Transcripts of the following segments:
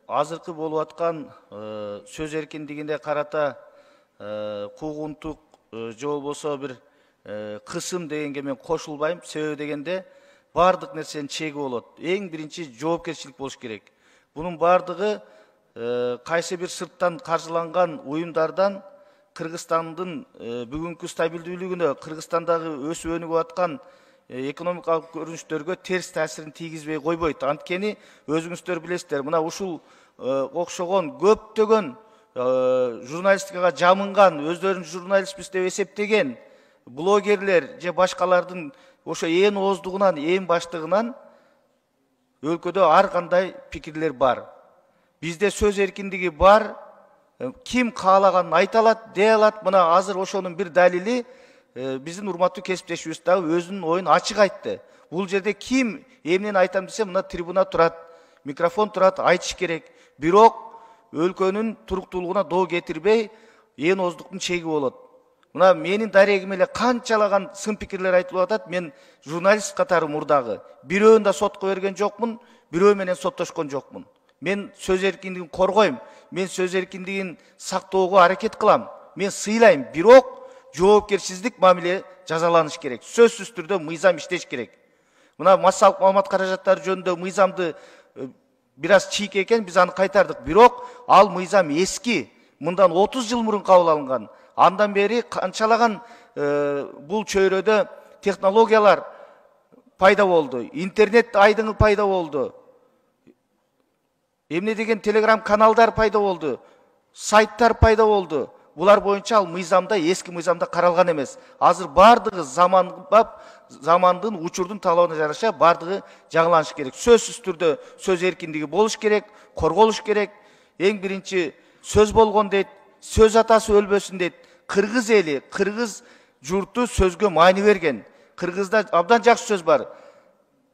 азыркы болуп аткан сөз эркиндигине карата куугунтук же болбосо бир кысым дегенге мен кошулбайм. Себеби дегенде бардык нерсенин чеги болот. Эң биринчи жоопкерчилик болуш керек. Бунун бардыгы кайсы бир сырттан каржыланган уюмдардан Кыргызстандын бүгүнкү стабилдүүлүгүнө, Кыргызстандагы өсүп өнүгүп аткан экономикалык көрүнүштөргө терс таасирин тийгизбей койбойт. Анткени өзүңүздөр билесиздер, мына ушул окшогон көптөгөн журналистикага жамынган, өздөрүн журналистпиз деп эсептеген блогерлер же башкалардын ошо ээн ооздугунан, ээн баштыгынан өлкөдө ар кандай пикирлер бар. Бизде сөз эркиндиги бар. Ким каалаганын айта алат, дей алат. Мына азыр ошонун бир далили биздин урматтуу кесиптешибиз дагы өзүнүн оюн ачык айтты. Бул жерде ким эмнени айтам десе, мына трибуна турат, микрофон турат, айтыш керек. Бирок өлкөнүн туруктуулугуна доо кетирбей, ээн ооздуктун чеги болот. Мына менин дарегиме эле канчалаган сын пикирлер айтылып атат. Мен журналист катары мурдагы бирөөнү да сотко берген жокмун, бирөө менен соттошкон жокмун. Мен сөз эркиндигин коргойм, мен сөз эркиндигин сактоого аракет кылам, мен сыйлайм. Бирок жоопкерсиздик мамиле жазаланыш керек. Сөзсүз түрдө мыйзам иштеш керек. Мына массалык маалымат каражаттары жөнүндө мыйзамды бир аз чийик экен, биз аны кайтардык. Бирок ал мыйзам эски, мындан 30 жыл мурун кабыл алынган. Андан бери канчалаган бул чөйрөдө технологиялар пайда болду, интернет айдыңы пайда болду. Эмне деген телеграм каналдар пайда болду, сайттар пайда болду. Булар боюнча ал мыйзамда, эски мыйзамда каралган эмес. Азыр бардыгы замандын, учурдун талабына жараша бардыгы жаңыланыш керек. Сөзсүз түрдө сөз эркиндиги болуш керек, корголуш керек. Эң биринчи сөз болгон дейт, сөз атасы өлбөсүн дейт. Кыргыз эли, кыргыз журту сөзгө маани берген. Кыргызда абдан жакшы сөз бар.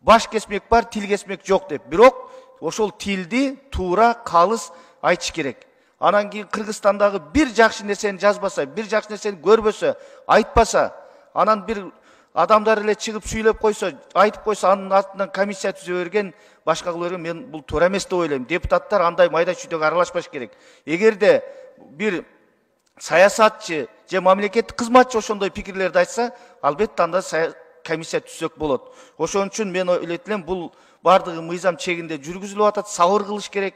Баш кесмек бар, тил кесмек жок деп. Бирок ошол тилди туура, калыс айтыш керек. Анан кийин Кыргызстандагы бир жакшы нерсени жазбаса, бир жакшы нерсени көрбөсө, айтпаса, анан бир адамдар эле чыгып сүйлөп койсо, айтып койсо, анын артынан комиссия түзө берген, башка кыла берген, мен бул туура эмес деп ойлойм. Депутаттар андай майда чүйдөгө аралашпаш керек. Эгерде бир саясатчы же мамлекеттик кызматчы ошондой пикирлерди айтса, албетте анда комиссия түзсөк болот. Ошон үчүн мен ойлойт элем, бул бардыгы мыйзам чегинде жүргүзүлүп атат, сабыр кылыш керек.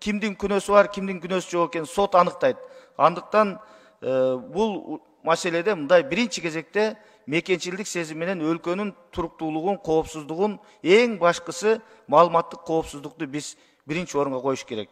Кимдин күнөөсү бар, кимдин күнөөсү жок экенин сот аныктайт. Андыктан бул маселеде мындай биринчи кезекте мекенчилдик сезим менен өлкөнүн туруктуулугун, коопсуздугун, эң башкысы маалыматтык коопсуздукту биз биринчи орунга коюш керек.